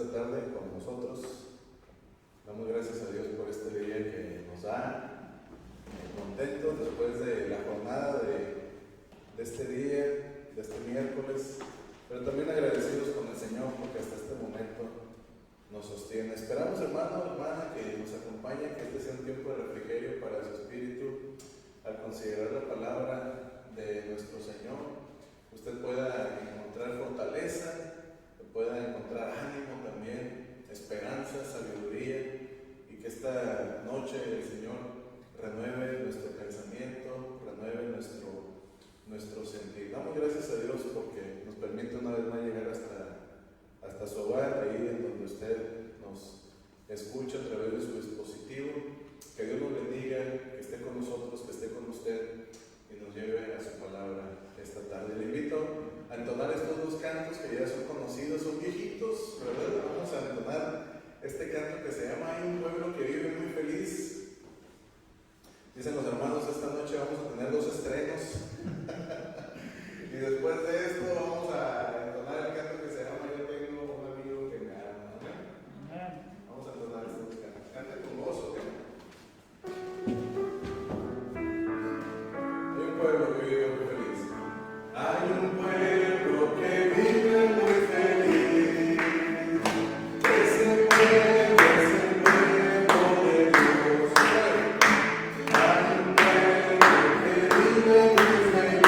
esta tarde con nosotros. Damos gracias a Dios por este día que nos da, contentos después de la jornada de este día, de este miércoles, pero también agradecidos con el Señor porque hasta este momento nos sostiene. Esperamos, hermano, hermana, que nos acompañe, que este sea un tiempo de refrigerio para su espíritu al considerar la palabra de nuestro Señor. Usted pueda encontrar fortaleza, pueda encontrar ánimo también, esperanza, sabiduría, y que esta noche el Señor renueve nuestro pensamiento, renueve nuestro sentir. Damos gracias a Dios porque nos permite una vez más llegar hasta su hogar, ahí en donde usted nos escucha a través de su dispositivo. Que Dios nos bendiga, que esté con nosotros, que esté con usted y nos lleve a su palabra esta tarde. Le invito a entonar estos dos cantos que ya son conocidos, son viejitos, ¿verdad? Vamos a entonar este canto que se llama Hay un pueblo que vive muy feliz. Dicen los hermanos, esta noche vamos a tener 2 estrenos. Y después de esto vamos a entonar el canto que se llama Yo tengo un amigo que me ama. Vamos a entonar estos dos cantos. Cante con gozo, ¿ok? Hay un pueblo que vive muy feliz. Hay un pueblo que vive muy feliz. Ese pueblo es el pueblo de Dios. Hay un pueblo que vive muy feliz.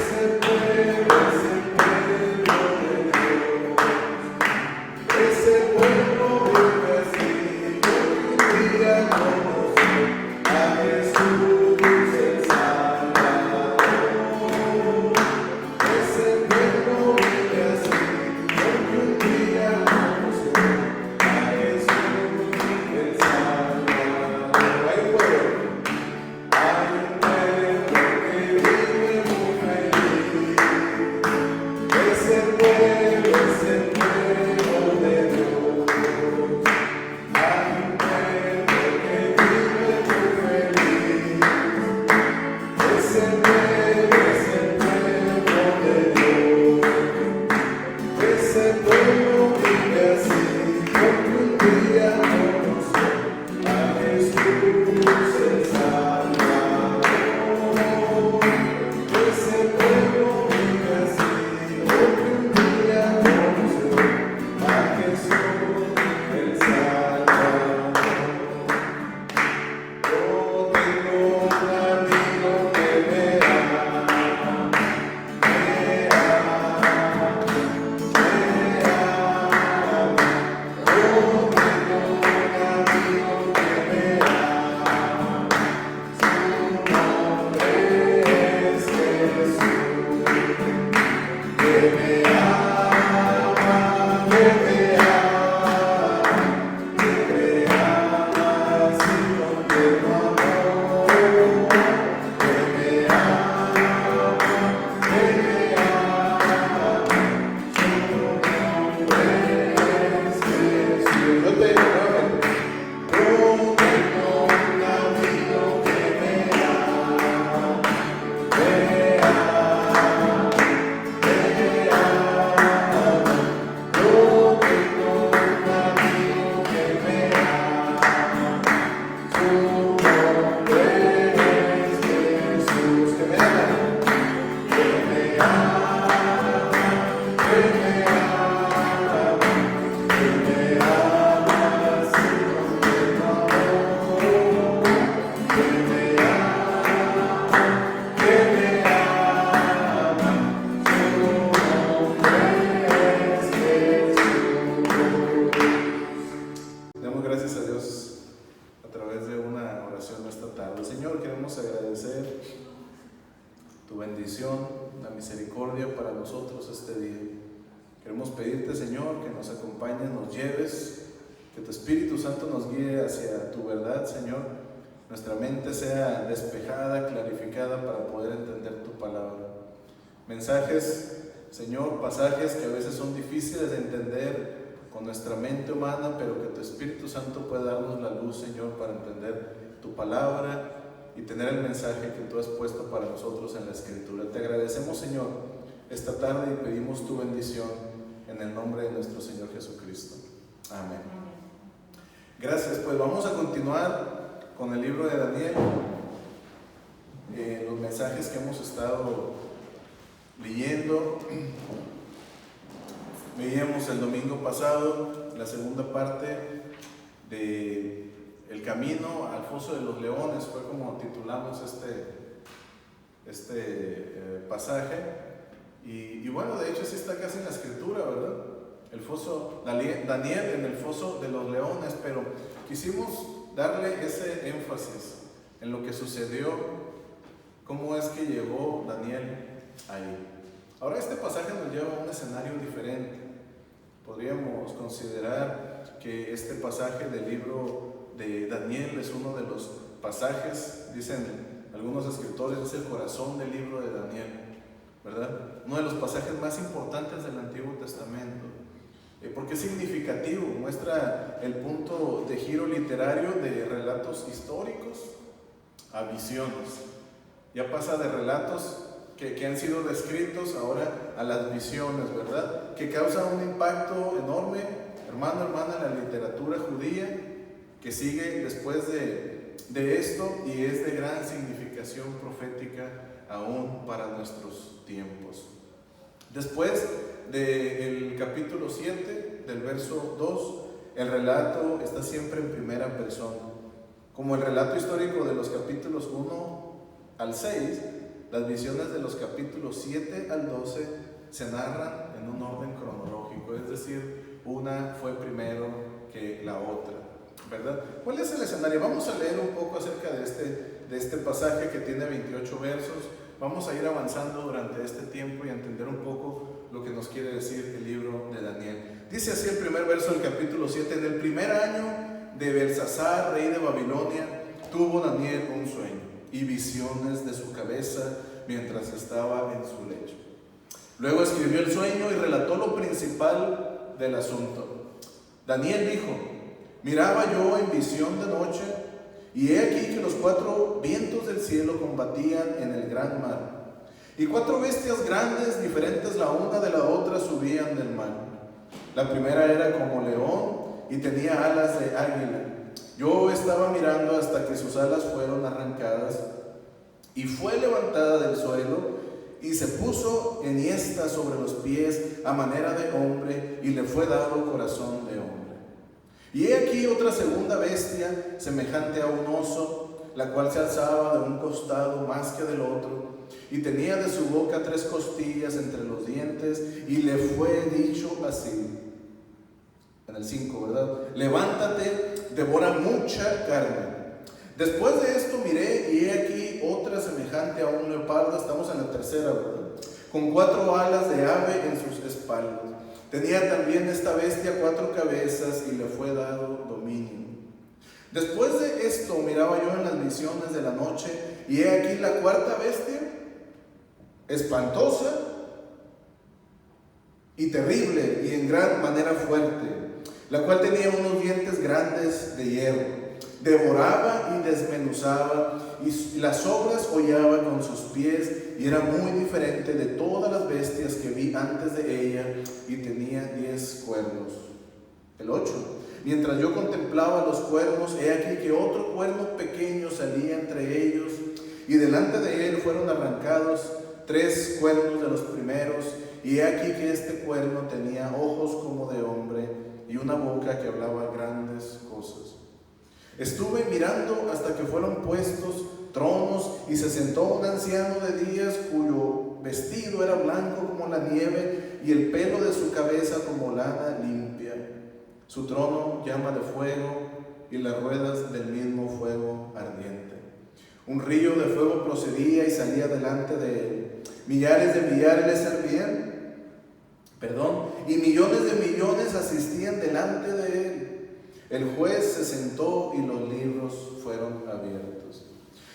Ese pueblo es el pueblo de Dios. Ese pueblo vive así, porque un día conoció a Jesús. Nuestra mente sea despejada, clarificada para poder entender tu palabra. Mensajes, Señor, pasajes que a veces son difíciles de entender con nuestra mente humana, pero que tu Espíritu Santo pueda darnos la luz, Señor, para entender tu palabra y tener el mensaje que tú has puesto para nosotros en la Escritura. Te agradecemos, Señor, esta tarde y pedimos tu bendición en el nombre de nuestro Señor Jesucristo. Amén. Gracias. Pues vamos a continuar con el libro de Daniel. Los mensajes que hemos estado leyendo. Veíamos el domingo pasado la segunda parte de El camino al foso de los leones, fue como titulamos este pasaje. Y bueno, de hecho sí está casi en la escritura, ¿verdad? El foso, Daniel en el foso de los leones, pero quisimos darle ese énfasis en lo que sucedió, cómo es que llegó Daniel ahí. Ahora este pasaje nos lleva a un escenario diferente. Podríamos considerar que este pasaje del libro de Daniel es uno de los pasajes, dicen algunos escritores, es el corazón del libro de Daniel, ¿verdad? Uno de los pasajes más importantes del Antiguo Testamento, porque es significativo, muestra el punto de giro literario de relatos históricos a visiones. Ya pasa de relatos que han sido descritos ahora a las visiones, ¿verdad? Que causan un impacto enorme, hermano, hermana, en la literatura judía, que sigue después de esto y es de gran significación profética aún para nuestros tiempos. Después del capítulo 7, del verso 2, el relato está siempre en primera persona. Como el relato histórico de los capítulos 1 al 6, las visiones de los capítulos 7 al 12 se narran en un orden cronológico, es decir, una fue primero que la otra, ¿verdad? ¿Cuál es el escenario? Vamos a leer un poco acerca de este pasaje que tiene 28 versos. Vamos a ir avanzando durante este tiempo y a entender un poco lo que nos quiere decir el libro de Daniel. Dice así el primer verso del capítulo 7: en el primer año de Belsasar, rey de Babilonia, tuvo Daniel un sueño y visiones de su cabeza mientras estaba en su lecho. Luego escribió el sueño y relató lo principal del asunto. Daniel dijo: miraba yo en visión de noche, y he aquí que los 4 vientos del cielo combatían en el gran mar, y 4 bestias grandes, diferentes la una de la otra, subían del mar. La primera era como león y tenía alas de águila. Yo estaba mirando hasta que sus alas fueron arrancadas, y fue levantada del suelo, y se puso enhiesta sobre los pies a manera de hombre, y le fue dado corazón de hombre. Y he aquí otra segunda bestia, semejante a un oso, la cual se alzaba de un costado más que del otro, y tenía de su boca 3 costillas entre los dientes, y le fue dicho así, en el 5, ¿verdad? Levántate, devora mucha carne. Después de esto miré, y he aquí otra semejante a un leopardo, estamos en la tercera, ¿verdad? Con 4 alas de ave en sus espaldas. Tenía también esta bestia 4 cabezas, y le fue dado dominio. Después de esto miraba yo en las visiones de la noche, y he aquí la 4ª bestia, espantosa y terrible, y en gran manera fuerte, la cual tenía unos dientes grandes de hierro. Devoraba y desmenuzaba, y las obras hollaba con sus pies, y era muy diferente de todas las bestias que vi antes de ella, y tenía 10 cuernos. El 8. Mientras yo contemplaba los cuernos, he aquí que otro cuerno pequeño salía entre ellos, y delante de él fueron arrancados 3 cuernos de los primeros, y he aquí que este cuerno tenía ojos como de hombre, y una boca que hablaba grandes cosas. Estuve mirando hasta que fueron puestos tronos, y se sentó un anciano de días, cuyo vestido era blanco como la nieve, y el pelo de su cabeza como lana limpia. Su trono llama de fuego, y las ruedas del mismo fuego ardiente. Un río de fuego procedía y salía delante de él. Millares de millares le servían, y millones de millones asistían delante de él. El juez se sentó y los libros fueron abiertos.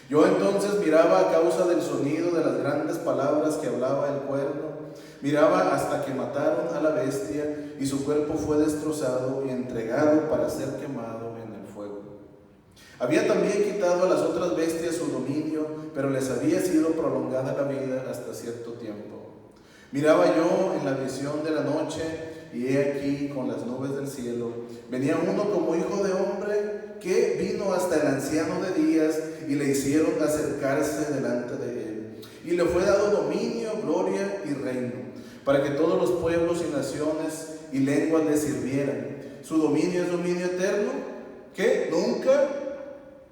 Yo entonces miraba a causa del sonido de las grandes palabras que hablaba el cuerno. Miraba hasta que mataron a la bestia, y su cuerpo fue destrozado y entregado para ser quemado en el fuego. Había también quitado a las otras bestias su dominio, pero les había sido prolongada la vida hasta cierto tiempo. Miraba yo en la visión de la noche, y he aquí con las nubes del cielo venía uno como hijo de hombre, que vino hasta el anciano de días y le hicieron acercarse delante de él. Y le fue dado dominio, gloria y reino, para que todos los pueblos y naciones y lenguas le sirvieran. Su dominio es dominio eterno, que nunca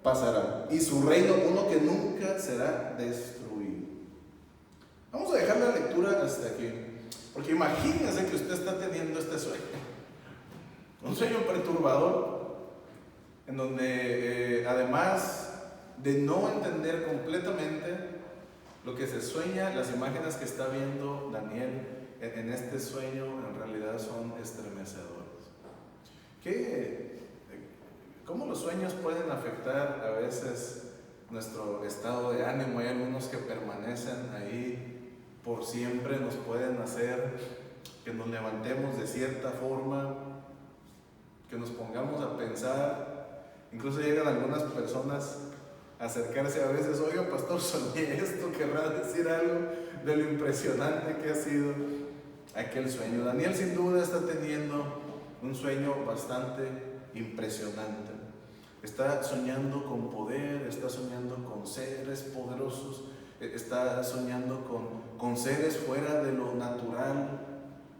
pasará, y su reino uno que nunca será destruido. Vamos a dejar la lectura hasta aquí, porque imagínense que usted está teniendo este sueño, un sueño perturbador, en donde además de no entender completamente lo que se sueña, las imágenes que está viendo Daniel en este sueño en realidad son estremecedoras. ¿Cómo los sueños pueden afectar a veces nuestro estado de ánimo? Hay algunos que permanecen ahí por siempre, nos pueden hacer que nos levantemos de cierta forma, que nos pongamos a pensar. Incluso llegan algunas personas a acercarse a veces: oiga, pastor, soñé esto, querrá decir algo de lo impresionante que ha sido aquel sueño. Daniel sin duda está teniendo un sueño bastante impresionante. Está soñando con poder, está soñando con seres poderosos, está soñando con seres fuera de lo natural,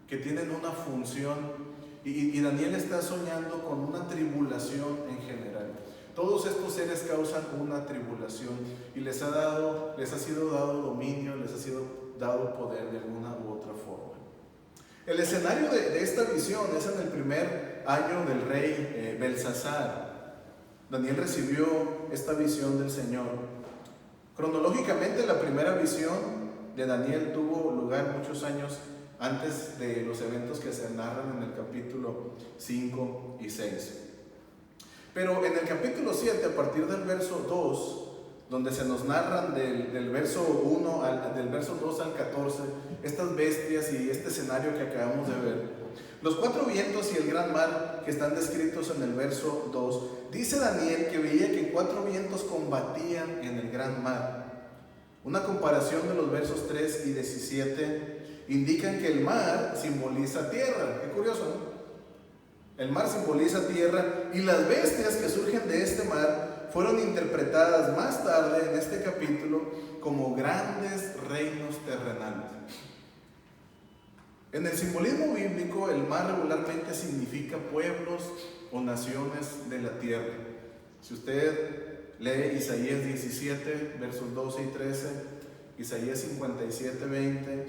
que tienen una función. Y Daniel está soñando con una tribulación en general. Todos estos seres causan una tribulación y les ha sido dado dominio, les ha sido dado poder de alguna u otra forma. El escenario de esta visión es en el primer año del rey Belsasar. Daniel recibió esta visión del Señor. Cronológicamente, la primera visión de Daniel tuvo lugar muchos años antes de los eventos que se narran en el capítulo 5 y 6. Pero en el capítulo 7, a partir del verso 2, donde se nos narran del verso 2 al 14, estas bestias y este escenario que acabamos de ver, los cuatro vientos y el gran mar que están descritos en el verso 2, dice Daniel que veía que cuatro vientos combatían en el gran mar. Una comparación de los versos 3 y 17 indican que el mar simboliza tierra. Qué curioso, ¿no? El mar simboliza tierra, y las bestias que surgen de este mar fueron interpretadas más tarde en este capítulo como grandes reinos terrenales. En el simbolismo bíblico, el mar regularmente significa pueblos o naciones de la tierra. Si usted lee Isaías 17, versos 12 y 13, Isaías 57, 20,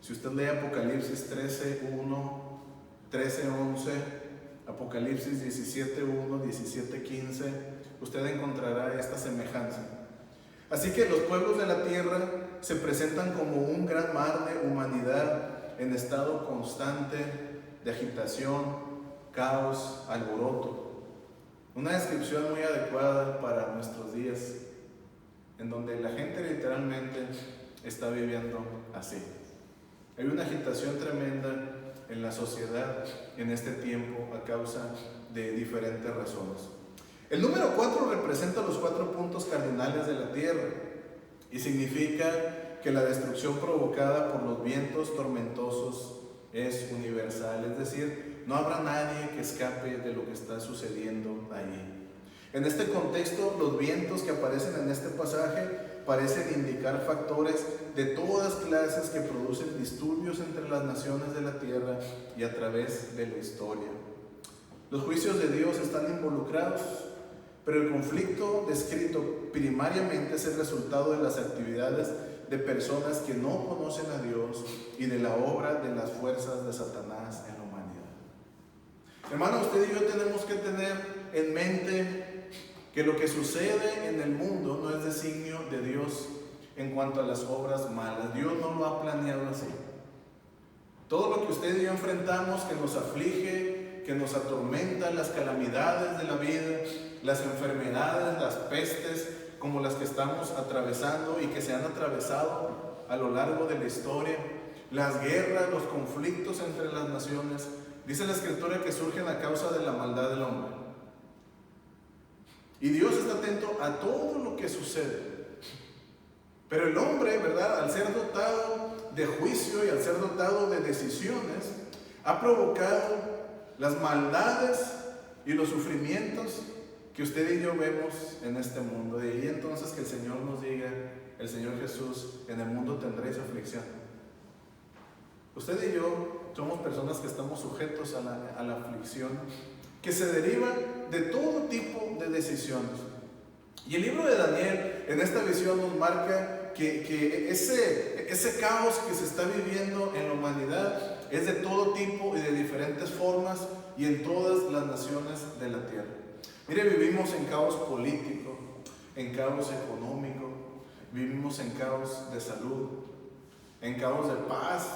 si usted lee Apocalipsis 13, 1, 13, 11, Apocalipsis 17, 1, 17, 15, usted encontrará esta semejanza. Así que los pueblos de la tierra se presentan como un gran mar de humanidad en estado constante de agitación, caos, alboroto. Una descripción muy adecuada para nuestros días, en donde la gente literalmente está viviendo así. Hay una agitación tremenda en la sociedad en este tiempo a causa de diferentes razones. El número 4 representa los 4 puntos cardinales de la tierra y significa que la destrucción provocada por los vientos tormentosos es universal, es decir, no habrá nadie que escape de lo que está sucediendo ahí. En este contexto, los vientos que aparecen en este pasaje parecen indicar factores de todas clases que producen disturbios entre las naciones de la tierra y a través de la historia. Los juicios de Dios están involucrados, pero el conflicto descrito primariamente es el resultado de las actividades de personas que no conocen a Dios y de la obra de las fuerzas de Satanás en la humanidad. Hermano, usted y yo tenemos que tener en mente que lo que sucede en el mundo no es designio de Dios en cuanto a las obras malas. Dios no lo ha planeado así. Todo lo que usted y yo enfrentamos, que nos aflige, que nos atormenta, las calamidades de la vida, las enfermedades, las pestes, como las que estamos atravesando y que se han atravesado a lo largo de la historia, las guerras, los conflictos entre las naciones, dice la Escritura que surgen a causa de la maldad del hombre. Y Dios está atento a todo lo que sucede. Pero el hombre, ¿verdad?, al ser dotado de juicio y al ser dotado de decisiones, ha provocado las maldades y los sufrimientos que usted y yo vemos en este mundo. De ahí entonces que el Señor nos diga, el Señor Jesús: en el mundo tendréis aflicción. Usted y yo somos personas que estamos sujetos a la aflicción que se deriva de todo tipo de decisiones. Y el libro de Daniel en esta visión nos marca que ese caos que se está viviendo en la humanidad es de todo tipo y de diferentes formas y en todas las naciones de la tierra. Mire, vivimos en caos político, en caos económico, vivimos en caos de salud, en caos de paz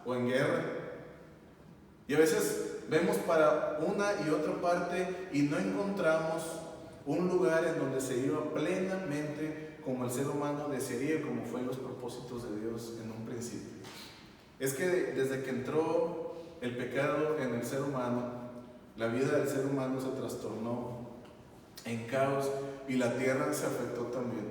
o en guerra. Y a veces vemos para una y otra parte y no encontramos un lugar en donde se viva plenamente como el ser humano desearía, como fue los propósitos de Dios en un principio. Es que desde que entró el pecado en el ser humano, la vida del ser humano se trastornó en caos y la tierra se afectó también.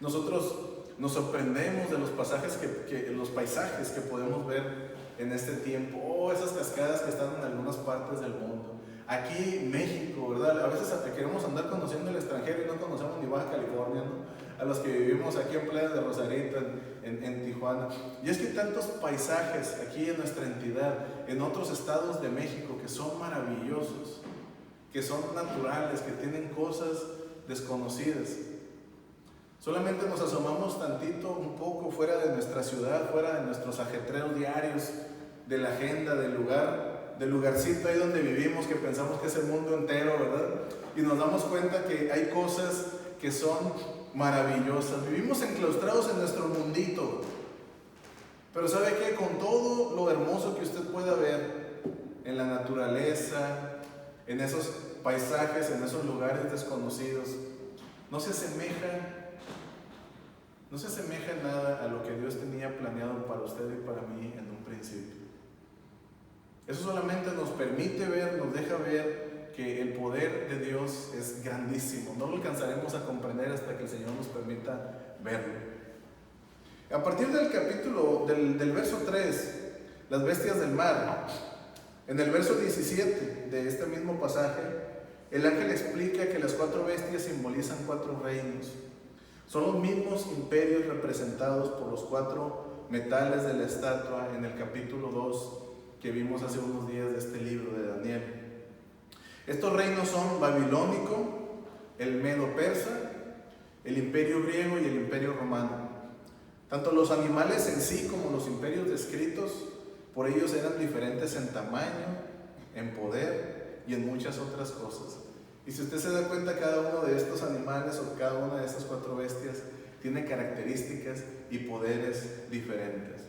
Nosotros nos sorprendemos de los los paisajes que podemos ver en este tiempo. Esas cascadas que están en algunas partes del mundo. Aquí México, ¿verdad? A veces queremos andar conociendo el extranjero y no conocemos ni Baja California, ¿no? A los que vivimos aquí en Playa de Rosarito, en Tijuana. Y es que hay tantos paisajes aquí en nuestra entidad, en otros estados de México, que son maravillosos, que son naturales, que tienen cosas desconocidas. Solamente nos asomamos tantito, un poco fuera de nuestra ciudad, fuera de nuestros ajetreos diarios, de la agenda, del lugarcito ahí donde vivimos, que pensamos que es el mundo entero, ¿verdad? Y nos damos cuenta que hay cosas que son maravillosas. Vivimos enclaustrados en nuestro mundito. Pero ¿sabe qué? Con todo lo hermoso que usted pueda ver en la naturaleza, en esos paisajes, en esos lugares desconocidos, no se asemeja en nada a lo que Dios tenía planeado para usted y para mí en un principio. Eso solamente nos permite ver, nos deja ver que el poder de Dios es grandísimo. No lo alcanzaremos a comprender hasta que el Señor nos permita verlo. A partir del capítulo, del verso 3, las bestias del mar, en el verso 17 de este mismo pasaje, el ángel explica que las 4 bestias simbolizan 4 reinos. Son los mismos imperios representados por los 4 metales de la estatua en el capítulo 2 que vimos hace unos días de este libro de Daniel. Estos reinos son babilónico, el medo-persa, el imperio griego y el imperio romano. Tanto los animales en sí como los imperios descritos por ellos eran diferentes en tamaño, en poder y en muchas otras cosas. Y si usted se da cuenta, cada uno de estos animales o cada una de estas 4 bestias tiene características y poderes diferentes.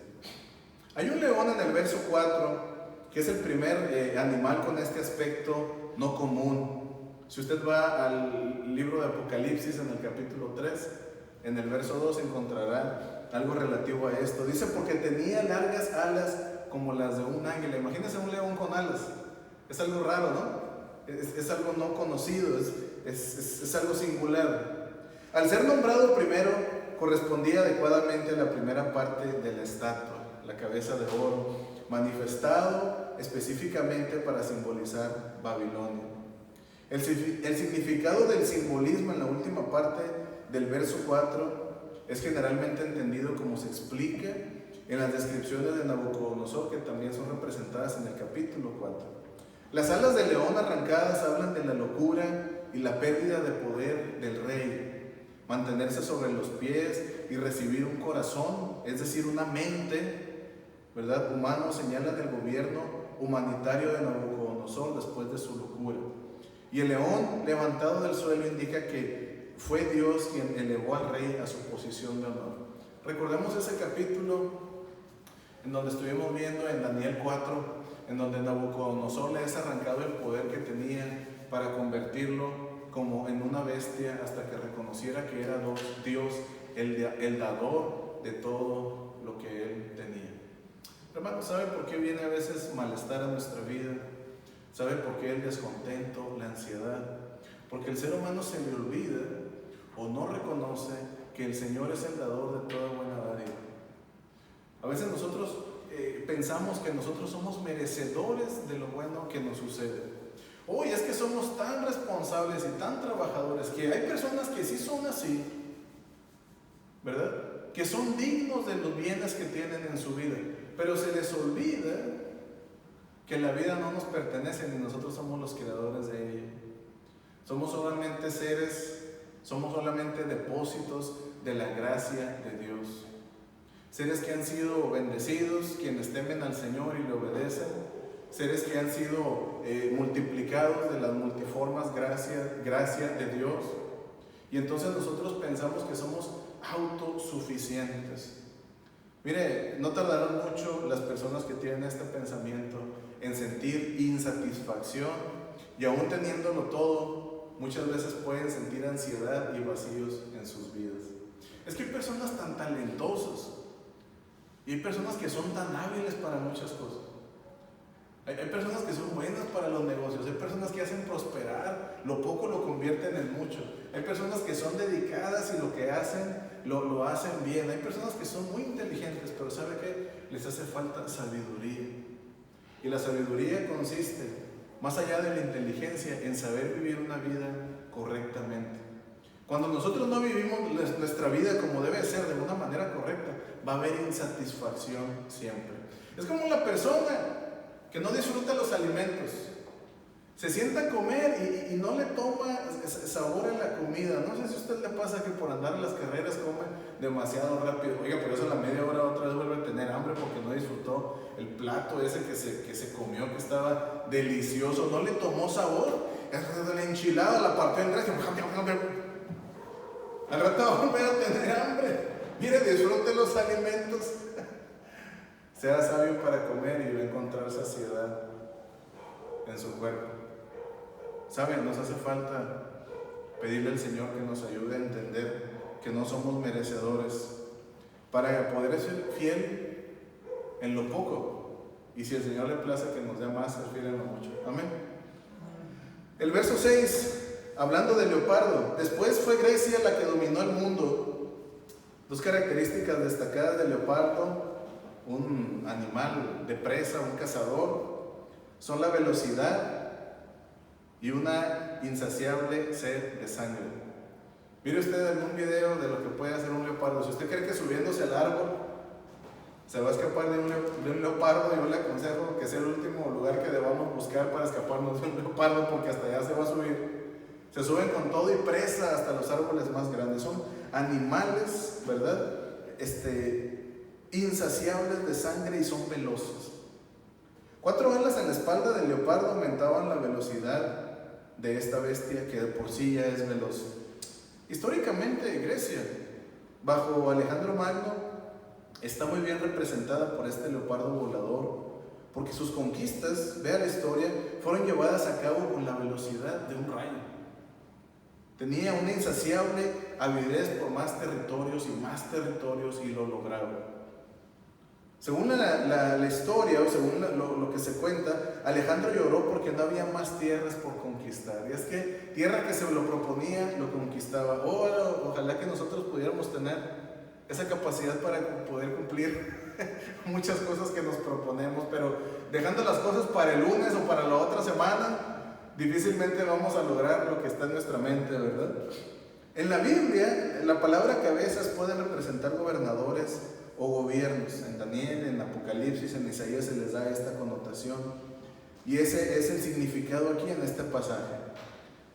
Hay un león en el verso 4, que es el primer animal con este aspecto no común. Si usted va al libro de Apocalipsis en el capítulo 3, en el verso 2 encontrará algo relativo a esto. Dice: porque tenía largas alas como las de un águila. Imagínense un león con alas. Es algo raro, ¿no? Es algo no conocido, es algo singular. Al ser nombrado primero, correspondía adecuadamente a la primera parte de la estatua, la cabeza de oro, manifestado específicamente para simbolizar Babilonia. El significado del simbolismo en la última parte del verso 4 es generalmente entendido como se explica en las descripciones de Nabucodonosor, que también son representadas en el capítulo 4. Las alas del león arrancadas hablan de la locura y la pérdida de poder del rey. Mantenerse sobre los pies y recibir un corazón, es decir, una mente, ¿verdad?, humano, señalan el gobierno humanitario de Nabucodonosor después de su locura. Y el león levantado del suelo indica que fue Dios quien elevó al rey a su posición de honor. Recordemos ese capítulo en donde estuvimos viendo en Daniel 4, en donde Nabucodonosor le es arrancado el poder que tenía para convertirlo como en una bestia hasta que reconociera que era Dios el dador de todo lo que él tenía. Hermano, ¿sabe por qué viene a veces malestar a nuestra vida? ¿Sabe por qué el descontento, la ansiedad? Porque el ser humano se le olvida o no reconoce que el Señor es el dador de toda buena dádiva. A veces nosotros pensamos que nosotros somos merecedores de lo bueno que nos sucede. Hoy es que somos tan responsables y tan trabajadores que hay personas que sí son así, ¿verdad? Que son dignos de los bienes que tienen en su vida, pero se les olvida que la vida no nos pertenece ni nosotros somos los creadores de ella. Somos solamente seres, somos solamente depósitos de la gracia de Dios. Seres que han sido bendecidos, quienes temen al Señor y le obedecen. Seres que han sido multiplicados de las multiformas gracia de Dios. Y entonces nosotros pensamos que somos autosuficientes. Mire, no tardarán mucho las personas que tienen este pensamiento en sentir insatisfacción, y aún teniéndolo todo, muchas veces pueden sentir ansiedad y vacíos en sus vidas. Es que hay personas tan talentosas y hay personas que son tan hábiles para muchas cosas. Hay personas que son buenas para los negocios, hay personas que hacen prosperar, lo poco lo convierten en mucho. Hay personas que son dedicadas y lo que hacen, lo hacen bien. Hay personas que son muy inteligentes, pero ¿sabe qué? Les hace falta sabiduría. Y la sabiduría consiste, más allá de la inteligencia, en saber vivir una vida correctamente. Cuando nosotros no vivimos nuestra vida como debe ser, de una manera correcta, va a haber insatisfacción siempre. Es como la persona que no disfruta los alimentos. Se sienta a comer y no le toma sabor a la comida. No sé si a usted le pasa que por andar en las carreras come demasiado rápido. Oiga, pero eso a la media hora otra vez vuelve a tener hambre porque no disfrutó el plato ese que se comió, que estaba delicioso. No le tomó sabor. La enchilada la partió en tres. Al rato va a volver a tener hambre. Mire, disfrute los alimentos. Sea sabio para comer y va a encontrar saciedad en su cuerpo. ¿Saben? Nos hace falta pedirle al Señor que nos ayude a entender que no somos merecedores para poder ser fiel en lo poco. Y si el Señor le place que nos dé más, ser fiel en lo mucho. Amén. El verso 6, hablando del leopardo. Después fue Grecia la que dominó el mundo. Dos características destacadas del leopardo, un animal de presa, un cazador, son la velocidad y una insaciable sed de sangre. Mire usted en un video de lo que puede hacer un leopardo. Si usted cree que subiéndose al árbol se va a escapar de un leopardo, yo le aconsejo que sea el último lugar que debamos buscar para escaparnos de un leopardo, porque hasta allá se va a subir. Se suben con todo y presa hasta los árboles más grandes. Son animales, ¿verdad? Insaciables de sangre y son veloces. 4 alas en la espalda del leopardo aumentaban la velocidad de esta bestia que de por sí ya es veloz. Históricamente Grecia, bajo Alejandro Magno, está muy bien representada por este leopardo volador, porque sus conquistas, vea la historia, fueron llevadas a cabo con la velocidad de un rayo. Tenía una insaciable avidez por más territorios y lo lograron. Según la historia, o según lo que se cuenta, Alejandro lloró porque no había más tierras por conquistar. Y es que tierra que se lo proponía, lo conquistaba. Ojalá que nosotros pudiéramos tener esa capacidad para poder cumplir muchas cosas que nos proponemos, pero dejando las cosas para el lunes o para la otra semana, difícilmente vamos a lograr lo que está en nuestra mente, ¿verdad? En la Biblia, la palabra cabezas puede representar gobernadores o gobiernos. En Daniel, en Apocalipsis, en Isaías se les da esta connotación, y ese es el significado aquí en este pasaje.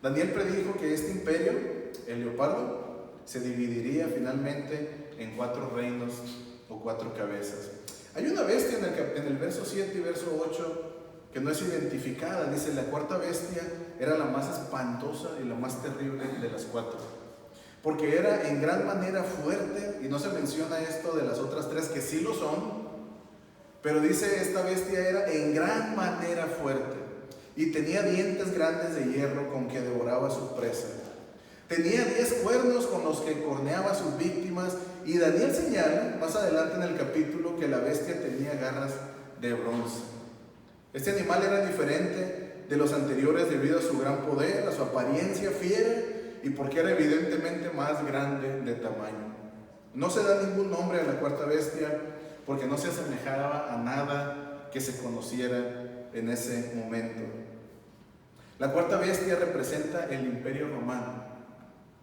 Daniel predijo que este imperio, el leopardo, se dividiría finalmente en 4 reinos o 4 cabezas. Hay una bestia en el verso 7 y verso 8 que no es identificada. Dice: la cuarta bestia era la más espantosa y la más terrible de las 4, porque era en gran manera fuerte, y no se menciona esto de las otras 3 que sí lo son, pero dice esta bestia era en gran manera fuerte y tenía dientes grandes de hierro con que devoraba a su presa. Tenía 10 cuernos con los que corneaba a sus víctimas, y Daniel señala más adelante en el capítulo que la bestia tenía garras de bronce. Este animal era diferente de los anteriores debido a su gran poder, a su apariencia fiera y porque era evidentemente más grande de tamaño. No se da ningún nombre a la cuarta bestia, porque no se asemejaba a nada que se conociera en ese momento. La cuarta bestia representa el Imperio Romano,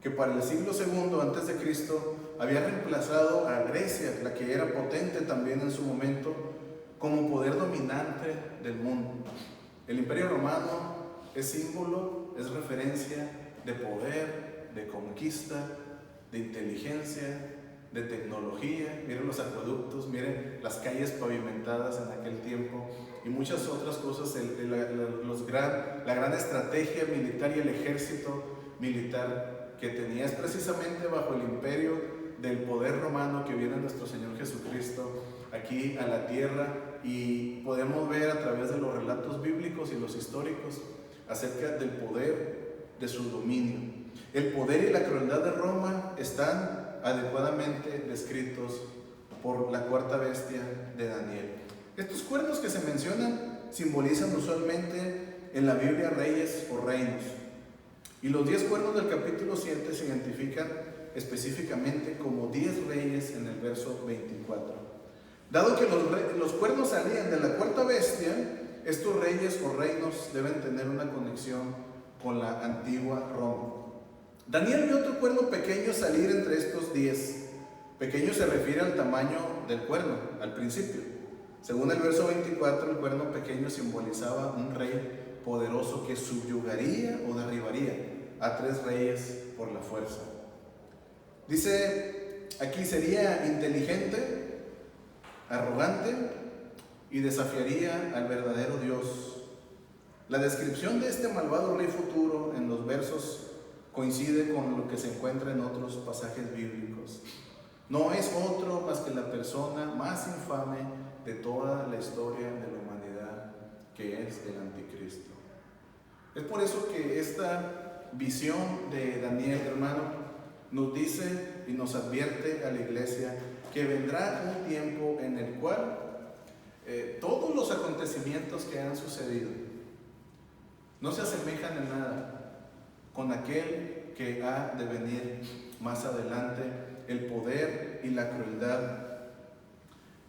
que para el siglo II antes de Cristo había reemplazado a Grecia, la que era potente también en su momento, como poder dominante del mundo. El Imperio Romano es símbolo, es referencia de poder, de conquista, de inteligencia, de tecnología. Miren los acueductos, miren las calles pavimentadas en aquel tiempo y muchas otras cosas. La gran estrategia militar y el ejército militar que tenía es precisamente bajo el imperio del poder romano que viene nuestro Señor Jesucristo aquí a la tierra, y podemos ver a través de los relatos bíblicos y los históricos acerca del poder de su dominio. El poder y la crueldad de Roma están adecuadamente descritos por la cuarta bestia de Daniel. Estos cuernos que se mencionan simbolizan usualmente en la Biblia reyes o reinos, y los 10 cuernos del capítulo 7 se identifican específicamente como 10 reyes en el verso 24. Dado que los cuernos salían de la cuarta bestia, estos reyes o reinos deben tener una conexión con la antigua Roma. Daniel vio otro cuerno pequeño salir entre estos 10. Pequeño se refiere al tamaño del cuerno, al principio. Según el verso 24, el cuerno pequeño simbolizaba un rey poderoso que subyugaría o derribaría a 3 reyes por la fuerza. Dice aquí, sería inteligente, arrogante y desafiaría al verdadero Dios. La descripción de este malvado rey futuro en los versos coincide con lo que se encuentra en otros pasajes bíblicos. No es otro más que la persona más infame de toda la historia de la humanidad, que es el anticristo. Es por eso que esta visión de Daniel, hermano, nos dice y nos advierte a la iglesia que vendrá un tiempo en el cual todos los acontecimientos que han sucedido no se asemejan en nada con aquel que ha de venir más adelante, el poder y la crueldad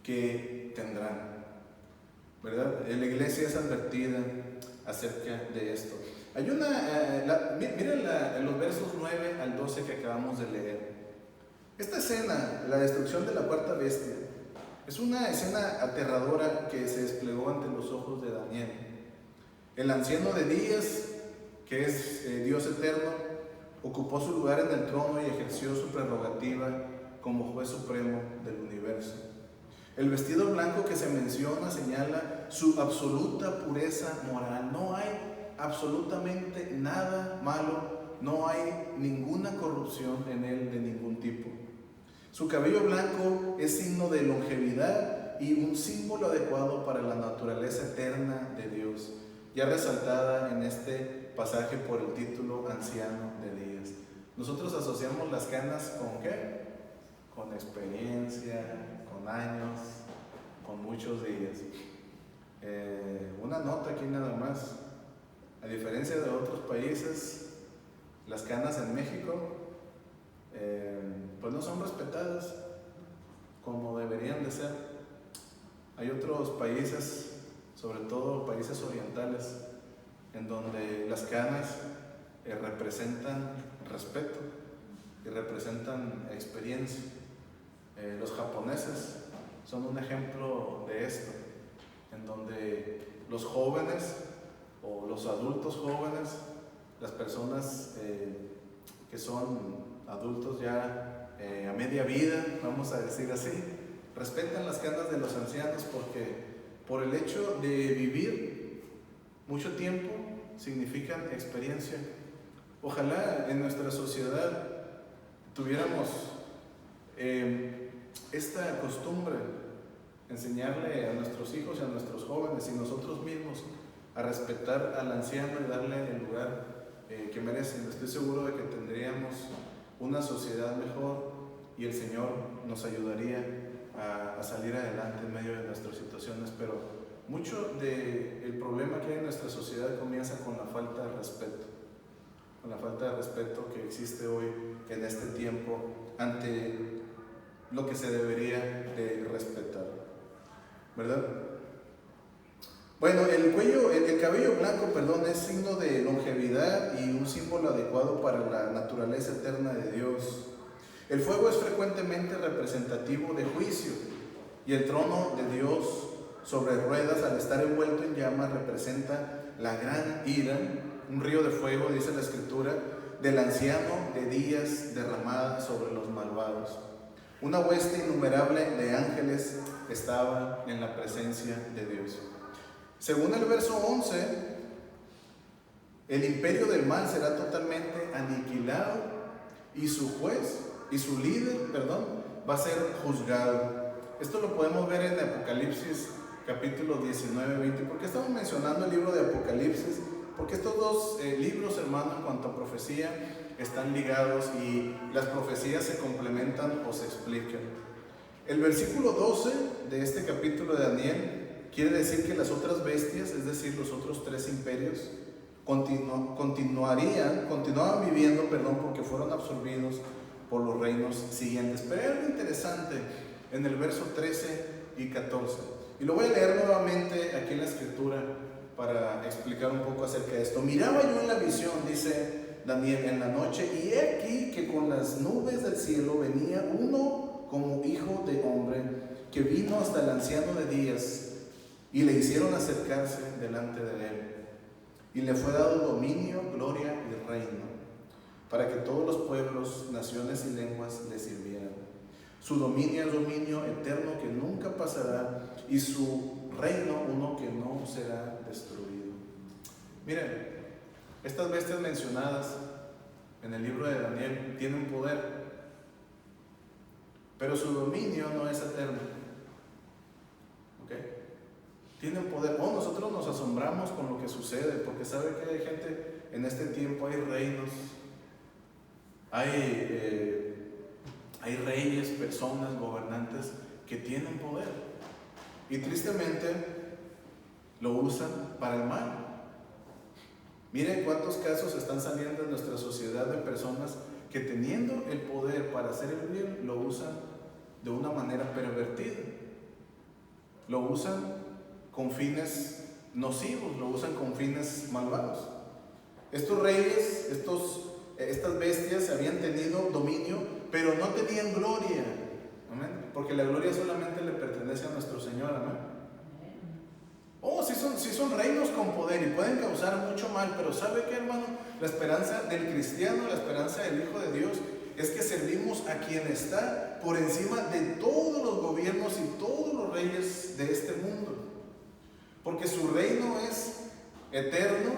que tendrán, ¿verdad? La iglesia es advertida acerca de esto. Hay miren los versos 9 al 12 que acabamos de leer. Esta escena, la destrucción de la cuarta bestia, es una escena aterradora que se desplegó ante los ojos de Daniel. El anciano de días, que es Dios eterno, ocupó su lugar en el trono y ejerció su prerrogativa como juez supremo del universo. El vestido blanco que se menciona señala su absoluta pureza moral. No hay absolutamente nada malo, no hay ninguna corrupción en él de ningún tipo. Su cabello blanco es signo de longevidad y un símbolo adecuado para la naturaleza eterna de Dios, ya resaltada en este pasaje por el título Anciano de Días. Nosotros asociamos las canas ¿con qué? Con experiencia, con años, con muchos días. Una nota aquí nada más. A diferencia de otros países, las canas en México pues no son respetadas como deberían de ser. Hay otros países, sobre todo países orientales, en donde las canas representan respeto y representan experiencia. Los japoneses son un ejemplo de esto, en donde los jóvenes o los adultos jóvenes, las personas que son adultos ya a media vida, vamos a decir así, respetan las canas de los ancianos, porque por el hecho de vivir mucho tiempo significan experiencia. Ojalá en nuestra sociedad tuviéramos esta costumbre, enseñarle a nuestros hijos y a nuestros jóvenes y nosotros mismos a respetar al anciano y darle el lugar que merecen. Estoy seguro de que tendríamos una sociedad mejor y el Señor nos ayudaría a salir adelante en medio de nuestras situaciones, pero mucho del problema que hay en nuestra sociedad comienza con la falta de respeto, con la falta de respeto que existe hoy en este tiempo ante lo que se debería de respetar. ¿verdad? Bueno, el cabello blanco, es signo de longevidad y un símbolo adecuado para la naturaleza eterna de Dios. El fuego es frecuentemente representativo de juicio, y el trono de Dios sobre ruedas, al estar envuelto en llamas, representa la gran ira, un río de fuego, dice la Escritura, del anciano de días derramada sobre los malvados. Una hueste innumerable de ángeles estaba en la presencia de Dios. Según el verso 11, el imperio del mal será totalmente aniquilado y su juez y su líder, va a ser juzgado. Esto lo podemos ver en Apocalipsis capítulo 19, 20. ¿Por qué estamos mencionando el libro de Apocalipsis? Porque estos dos libros, hermanos, en cuanto a profecía, están ligados y las profecías se complementan o se explican. El versículo 12 de este capítulo de Daniel quiere decir que las otras bestias, es decir, los otros tres imperios, continuaban viviendo, porque fueron absorbidos por los reinos siguientes. Pero hay algo interesante en el verso 13 y 14. Y lo voy a leer nuevamente aquí en la Escritura para explicar un poco acerca de esto. Miraba yo en la visión, dice Daniel, en la noche, y he aquí que con las nubes del cielo venía uno como hijo de hombre, que vino hasta el anciano de días, y le hicieron acercarse delante de él. Y le fue dado dominio, gloria y reino, para que todos los pueblos, naciones y lenguas le sirvieran. Su dominio es dominio eterno que nunca pasará, y su reino uno que no será destruido. Miren, estas bestias mencionadas en el libro de Daniel tienen poder, pero su dominio no es eterno. ¿Ok? Tienen poder. Nosotros nos asombramos con lo que sucede, porque sabe que hay gente en este tiempo, hay reinos, hay reyes, personas, gobernantes que tienen poder y tristemente lo usan para el mal. Miren cuántos casos están saliendo en nuestra sociedad de personas que, teniendo el poder para hacer el bien, lo usan de una manera pervertida, lo usan con fines nocivos, lo usan con fines malvados. Estos reyes, estas bestias habían tenido dominio, pero no tenían gloria. Amén. Porque la gloria solamente le pertenece a nuestro Señor. Amén. Sí son reinos con poder y pueden causar mucho mal, pero ¿sabe qué, hermano? La esperanza del cristiano, la esperanza del Hijo de Dios, es que servimos a quien está por encima de todos los gobiernos y todos los reyes de este mundo. Porque su reino es eterno,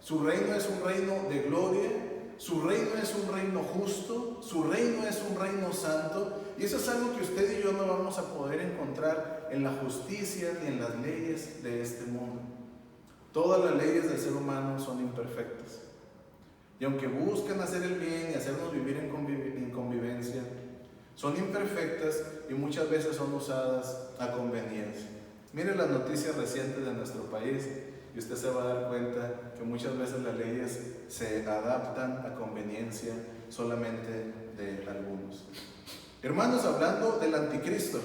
su reino es un reino de gloria, su reino es un reino justo, su reino es un reino santo, y eso es algo que usted y yo no vamos a poder encontrar en la justicia ni en las leyes de este mundo. Todas las leyes del ser humano son imperfectas, y aunque buscan hacer el bien y hacernos vivir en convivencia, son imperfectas y muchas veces son usadas a conveniencia. Mire las noticias recientes de nuestro país y usted se va a dar cuenta que muchas veces las leyes se adaptan a conveniencia solamente de algunos. Hermanos, hablando del anticristo,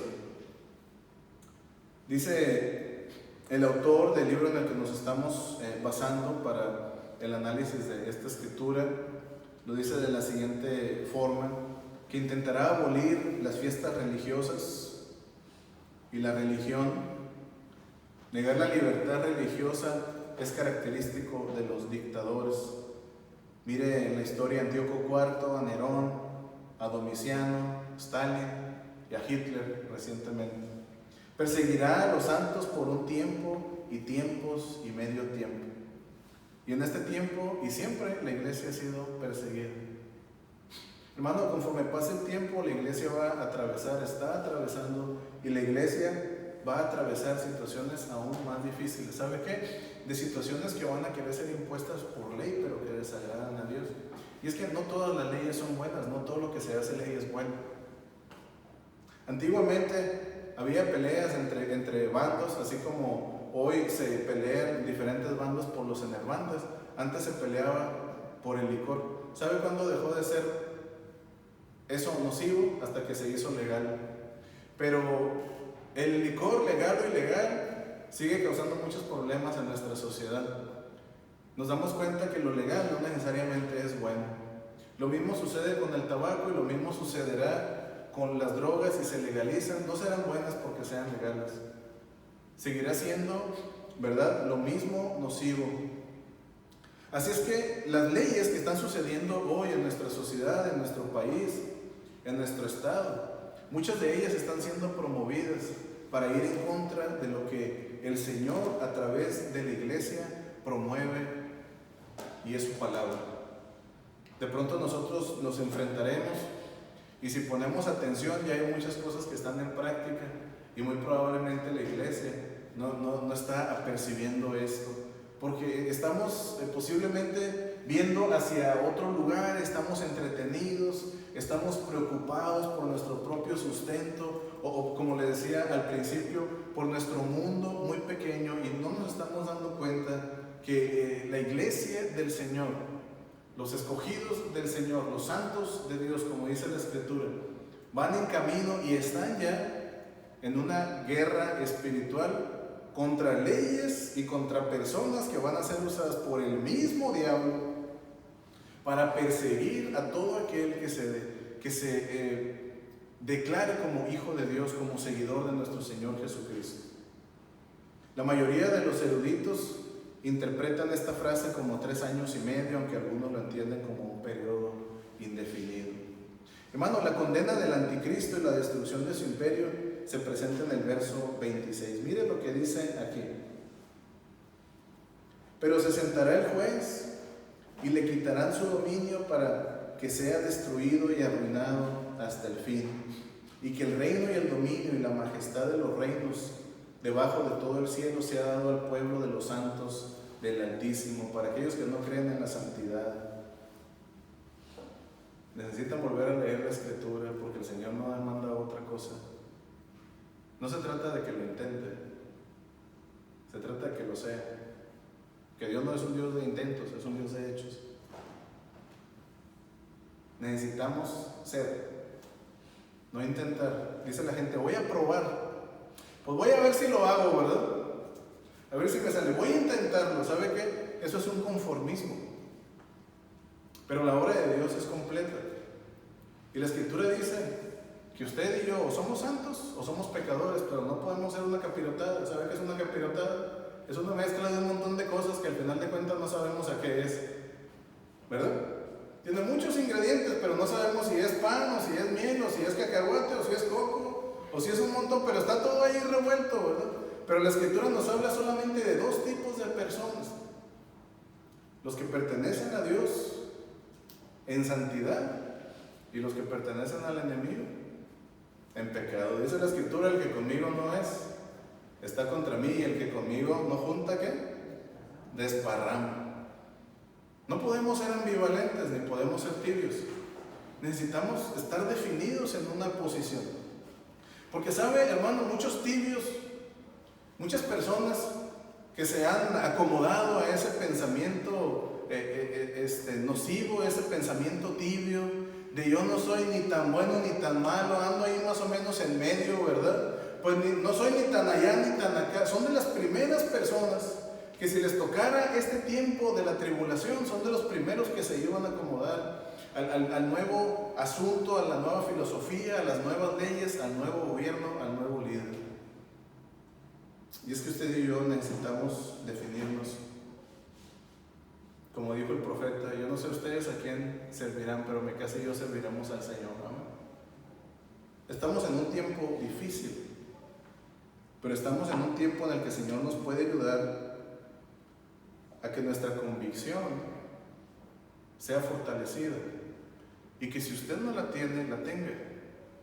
dice el autor del libro en el que nos estamos basando para el análisis de esta escritura, lo dice de la siguiente forma: que intentará abolir las fiestas religiosas y la religión. Negar la libertad religiosa es característico de los dictadores. Mire en la historia a Antíoco IV, a Nerón, a Domiciano, Stalin y a Hitler recientemente. Perseguirá a los santos por un tiempo y tiempos y medio tiempo. Y en este tiempo y siempre la iglesia ha sido perseguida. Hermano, conforme pase el tiempo, la iglesia va a atravesar, está atravesando, y la iglesia va a atravesar situaciones aún más difíciles. ¿Sabe qué? De situaciones que van a querer ser impuestas por ley, pero que desagradan a Dios. Y es que no todas las leyes son buenas, no todo lo que se hace ley es bueno. Antiguamente había peleas entre bandos, así como hoy se pelean diferentes bandos por los enervantes. Antes se peleaba por el licor. ¿Sabe cuándo dejó de ser eso nocivo? Hasta que se hizo legal. Pero El licor, legal o ilegal, sigue causando muchos problemas en nuestra sociedad. Nos damos cuenta que lo legal no necesariamente es bueno. Lo mismo sucede con el tabaco y lo mismo sucederá con las drogas si se legalizan. No serán buenas porque sean legales. Seguirá siendo, ¿verdad?, lo mismo nocivo. Así es que las leyes que están sucediendo hoy en nuestra sociedad, en nuestro país, en nuestro estado, muchas de ellas están siendo promovidas para ir en contra de lo que el Señor a través de la iglesia promueve, y es su palabra. De pronto nosotros nos enfrentaremos, y si ponemos atención ya hay muchas cosas que están en práctica, y muy probablemente la iglesia no está apercibiendo esto, porque estamos posiblemente viendo hacia otro lugar, estamos entretenidos, estamos preocupados por nuestro propio sustento, o como le decía al principio, por nuestro mundo muy pequeño, y no nos estamos dando cuenta que la iglesia del Señor, los escogidos del Señor, los santos de Dios, como dice la Escritura, van en camino y están ya en una guerra espiritual contra leyes y contra personas que van a ser usadas por el mismo diablo para perseguir a todo aquel que se declare como hijo de Dios, como seguidor de nuestro Señor Jesucristo. La mayoría de los eruditos interpretan esta frase como 3 años y medio, aunque algunos lo entienden como un periodo indefinido. Hermano, la condena del anticristo y la destrucción de su imperio se presenta en el verso 26. Mire lo que dice aquí. Pero se sentará el juez y le quitarán su dominio para que sea destruido y arruinado hasta el fin, y que el reino y el dominio y la majestad de los reinos debajo de todo el cielo sea dado al pueblo de los santos del Altísimo, para aquellos que no creen en la santidad. Necesitan volver a leer la Escritura, porque el Señor no demanda otra cosa. No se trata de que lo intente, se trata de que lo sea. Que Dios no es un Dios de intentos, es un Dios de hechos. Necesitamos ser, no intentar. Dice la gente, voy a probar, pues voy a ver si lo hago, ¿verdad? A ver si me sale, voy a intentarlo. ¿Sabe qué? Eso es un conformismo. Pero la obra de Dios es completa. Y la Escritura dice que usted y yo o somos santos o somos pecadores, pero no podemos ser una capirotada. ¿Sabe qué es una capirotada? Es una mezcla de un montón de cosas que al final de cuentas no sabemos a qué es, ¿verdad? Tiene muchos ingredientes, pero no sabemos si es pan, o si es miel, o si es cacahuate, o si es coco, o si es un montón, pero está todo ahí revuelto, ¿verdad? Pero la Escritura nos habla solamente de 2 tipos de personas: los que pertenecen a Dios en santidad y los que pertenecen al enemigo en pecado. Dice la Escritura, el que conmigo no es, está contra mí, y el que conmigo no junta, ¿qué? Desparrama. No podemos ser ambivalentes ni podemos ser tibios. Necesitamos estar definidos en una posición. Porque sabe, hermano, muchos tibios, muchas personas que se han acomodado a ese pensamiento nocivo, ese pensamiento tibio, de yo no soy ni tan bueno ni tan malo, ando ahí más o menos en medio, ¿verdad? Pues no soy ni tan allá ni tan acá. Son de las primeras personas que si les tocara este tiempo de la tribulación, son de los primeros que se iban a acomodar al nuevo asunto, a la nueva filosofía, a las nuevas leyes, al nuevo gobierno, al nuevo líder. Y es que usted y yo necesitamos definirnos. Como dijo el profeta, yo no sé ustedes a quién servirán, pero mi casa y yo serviremos al Señor. Amén. Estamos en un tiempo difícil, pero estamos en un tiempo en el que el Señor nos puede ayudar a que nuestra convicción sea fortalecida, y que si usted no la tiene, la tenga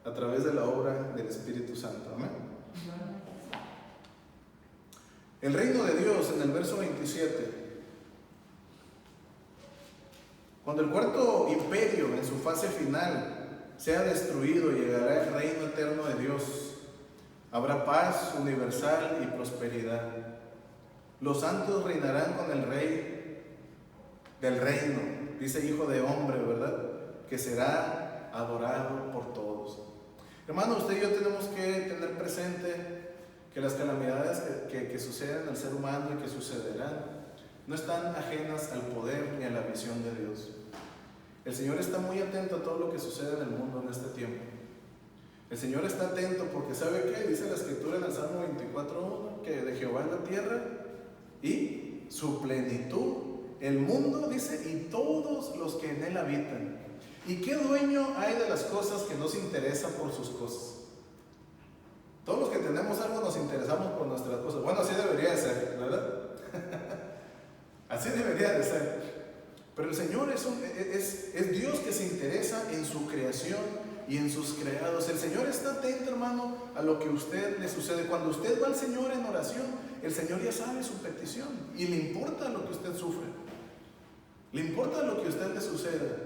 a través de la obra del Espíritu Santo. Amén. El reino de Dios, en el verso 27, cuando el cuarto imperio en su fase final sea destruido, llegará el reino eterno de Dios. Habrá paz universal y prosperidad. Los santos reinarán con el rey del reino, dice hijo de hombre, ¿verdad? Que será adorado por todos. Hermano, usted y yo tenemos que tener presente que las calamidades que suceden al ser humano y que sucederán no están ajenas al poder ni a la visión de Dios. El Señor está muy atento a todo lo que sucede en el mundo en este tiempo. El Señor está atento porque ¿sabe qué? Dice la Escritura en el Salmo 24:1 que de Jehová es la tierra y su plenitud, el mundo, dice, y todos los que en él habitan. ¿Y qué dueño hay de las cosas que no se interesa por sus cosas? Todos los que tenemos algo nos interesamos por nuestras cosas. Bueno, así debería de ser, ¿verdad? Así debería de ser. Pero el Señor es Dios que se interesa en su creación y en sus creados. El Señor está atento, hermano, a lo que a usted le sucede. Cuando usted va al Señor en oración, el Señor ya sabe su petición y le importa lo que usted sufre. Le importa lo que a usted le suceda.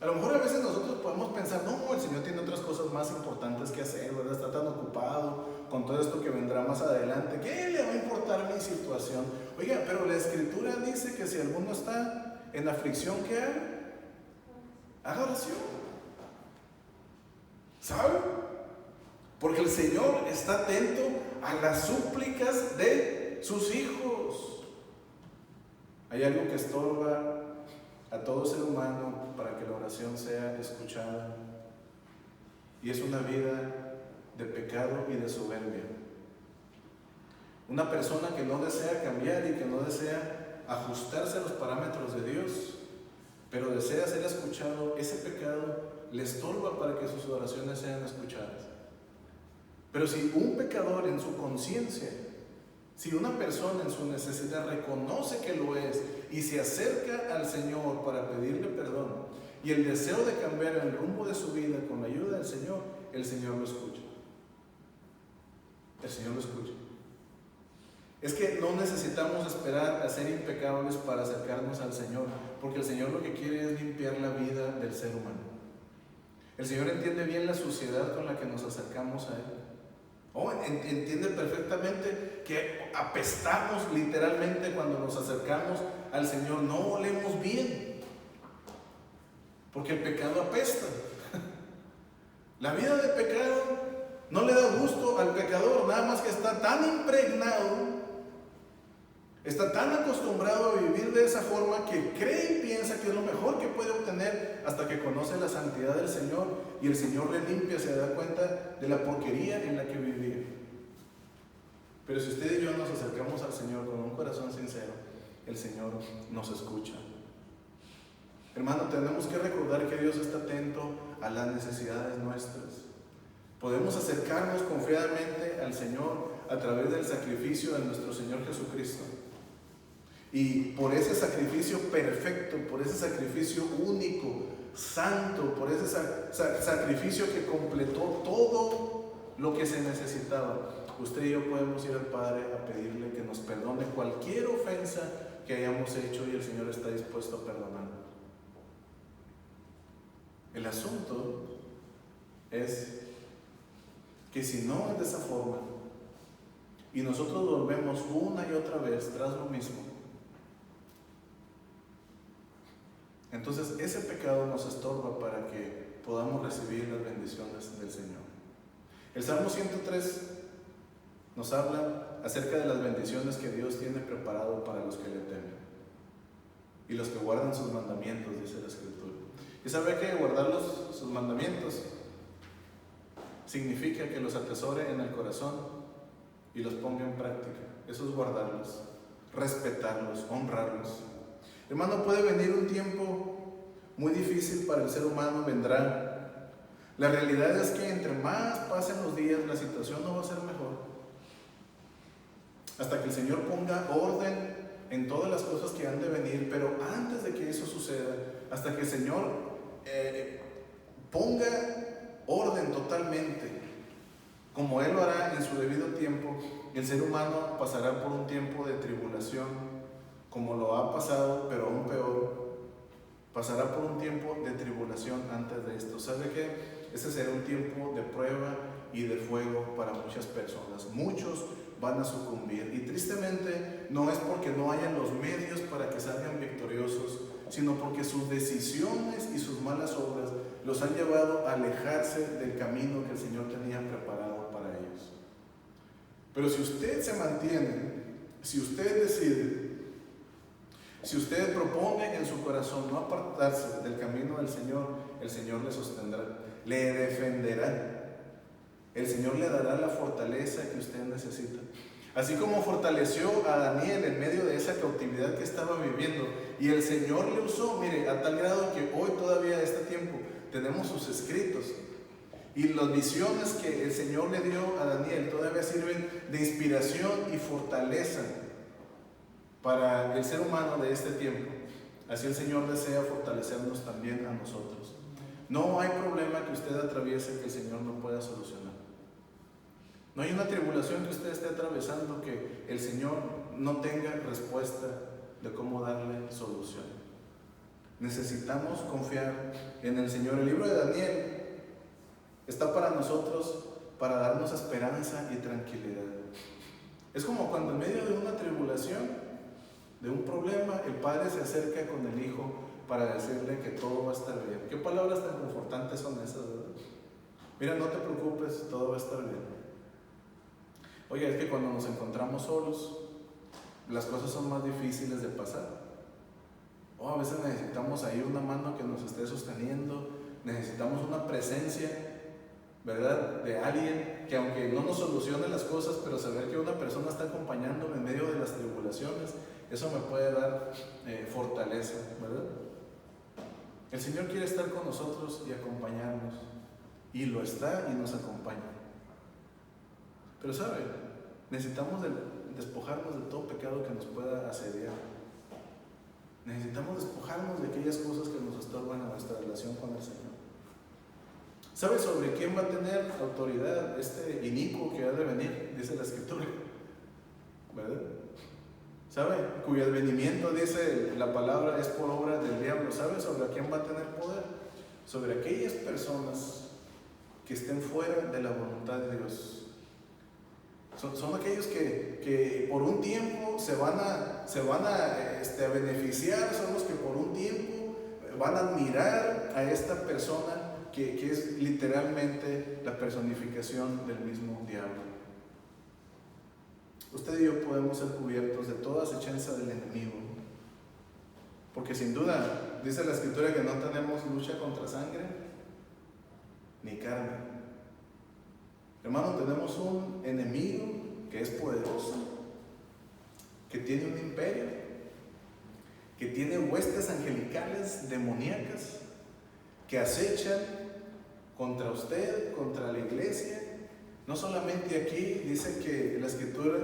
A lo mejor a veces nosotros podemos pensar, no, el Señor tiene otras cosas más importantes que hacer, ¿verdad? Está tan ocupado con todo esto que vendrá más adelante. ¿Qué le va a importar mi situación? Oiga, pero la Escritura dice que si alguno está en aflicción, ¿qué haga? Haga oración. ¿Sabe? Porque el Señor está atento a las súplicas de sus hijos. Hay algo que estorba a todo ser humano para que la oración sea escuchada, y es una vida de pecado y de soberbia. Una persona que no desea cambiar y que no desea ajustarse a los parámetros de Dios, pero desea ser escuchado, ese pecado le estorba para que sus oraciones sean escuchadas. Pero si un pecador en su conciencia, si una persona en su necesidad reconoce que lo es y se acerca al Señor para pedirle perdón y el deseo de cambiar el rumbo de su vida con la ayuda del Señor, el Señor lo escucha. El Señor lo escucha. Es que no necesitamos esperar a ser impecables para acercarnos al Señor, porque el Señor lo que quiere es limpiar la vida del ser humano. El Señor entiende bien la suciedad con la que nos acercamos a Él. Entiende perfectamente que apestamos literalmente cuando nos acercamos al Señor. No olemos bien, porque el pecado apesta. La vida de pecado no le da gusto al pecador, nada más que está tan impregnado, está tan acostumbrado a vivir de esa forma que cree y piensa que es lo mejor que puede obtener hasta que conoce la santidad del Señor y el Señor le limpia, se da cuenta de la porquería en la que vivía. Pero si usted y yo nos acercamos al Señor con un corazón sincero, el Señor nos escucha. Hermano, tenemos que recordar que Dios está atento a las necesidades nuestras. Podemos acercarnos confiadamente al Señor a través del sacrificio de nuestro Señor Jesucristo. Y por ese sacrificio perfecto, por ese sacrificio único, santo, por ese sacrificio que completó todo lo que se necesitaba, usted y yo podemos ir al Padre a pedirle que nos perdone cualquier ofensa que hayamos hecho, y el Señor está dispuesto a perdonar. El asunto es que si no es de esa forma y nosotros volvemos una y otra vez tras lo mismo, entonces ese pecado nos estorba para que podamos recibir las bendiciones del Señor. El Salmo 103 nos habla acerca de las bendiciones que Dios tiene preparado para los que le temen y los que guardan sus mandamientos, dice la Escritura. Y sabe que guardar sus mandamientos significa que los atesore en el corazón y los ponga en práctica. Eso es guardarlos, respetarlos, honrarlos. Hermano, puede venir un tiempo muy difícil para el ser humano, vendrá. La realidad es que entre más pasen los días, la situación no va a ser mejor. Hasta que el Señor ponga orden en todas las cosas que han de venir, pero antes de que eso suceda, hasta que el Señor ponga orden totalmente, como Él lo hará en su debido tiempo, el ser humano pasará por un tiempo de tribulación, como lo ha pasado, pero aún peor. Pasará por un tiempo de tribulación antes de esto. ¿Sabe qué? Ese será un tiempo de prueba y de fuego para muchas personas. Muchos van a sucumbir, y tristemente no es porque no hayan los medios para que salgan victoriosos, sino porque sus decisiones y sus malas obras los han llevado a alejarse del camino que el Señor tenía preparado para ellos. Pero si usted se mantiene, si usted decide, si usted propone en su corazón no apartarse del camino del Señor, el Señor le sostendrá, le defenderá. El Señor le dará la fortaleza que usted necesita. Así como fortaleció a Daniel en medio de esa cautividad que estaba viviendo, y el Señor le usó, mire, a tal grado que hoy todavía a este tiempo tenemos sus escritos. Y las visiones que el Señor le dio a Daniel todavía sirven de inspiración y fortaleza para el ser humano de este tiempo. Así el Señor desea fortalecernos también a nosotros. No hay problema que usted atraviese que el Señor no pueda solucionar. No hay una tribulación que usted esté atravesando que el Señor no tenga respuesta de cómo darle solución. Necesitamos confiar en el Señor. El libro de Daniel está para nosotros, para darnos esperanza y tranquilidad. Es como cuando en medio de una tribulación, de un problema, el padre se acerca con el hijo para decirle que todo va a estar bien. ¿Qué palabras tan confortantes son esas, verdad? Mira, no te preocupes, todo va a estar bien. Oye, es que cuando nos encontramos solos, las cosas son más difíciles de pasar. O a veces necesitamos ahí una mano que nos esté sosteniendo, necesitamos una presencia, ¿verdad?, de alguien que aunque no nos solucione las cosas, pero saber que una persona está acompañándome en medio de las tribulaciones, eso me puede dar fortaleza, ¿verdad? El Señor quiere estar con nosotros y acompañarnos, y lo está y nos acompaña. Pero ¿sabe? Necesitamos despojarnos de todo pecado que nos pueda asediar. Necesitamos despojarnos de aquellas cosas que nos estorban en nuestra relación con el Señor. ¿Sabe sobre quién va a tener autoridad este inicuo que ha de venir? Dice la Escritura, ¿verdad? ¿Sabe? Cuyo advenimiento, dice la palabra, es por obra del diablo. ¿Sabe sobre quién va a tener poder? Sobre aquellas personas que estén fuera de la voluntad de Dios. Son aquellos que por un tiempo se van a beneficiar, son los que por un tiempo van a admirar a esta persona que es literalmente la personificación del mismo diablo. Usted y yo podemos ser cubiertos de toda acechanza del enemigo, porque sin duda dice la Escritura que no tenemos lucha contra sangre ni carne. Hermano, tenemos un enemigo que es poderoso, que tiene un imperio, que tiene huestes angelicales demoníacas que acechan contra usted, contra la iglesia. No solamente aquí, dice que la Escritura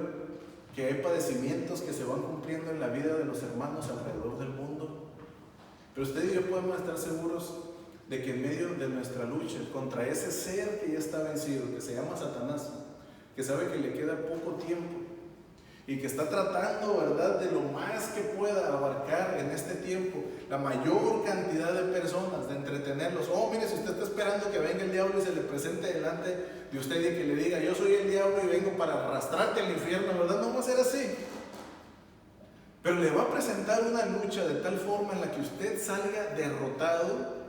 que hay padecimientos que se van cumpliendo en la vida de los hermanos alrededor del mundo, pero usted y yo podemos estar seguros de que en medio de nuestra lucha contra ese ser que ya está vencido, que se llama Satanás, que sabe que le queda poco tiempo y que está tratando, ¿verdad?, de lo más que pueda abarcar en este tiempo la mayor cantidad de personas, de entretenerlos. Oh, mire, si usted está esperando que venga el diablo y se le presente delante de usted y que le diga, yo soy el diablo y vengo para arrastrarte al infierno, ¿verdad? No va a ser así. Pero le va a presentar una lucha de tal forma en la que usted salga derrotado,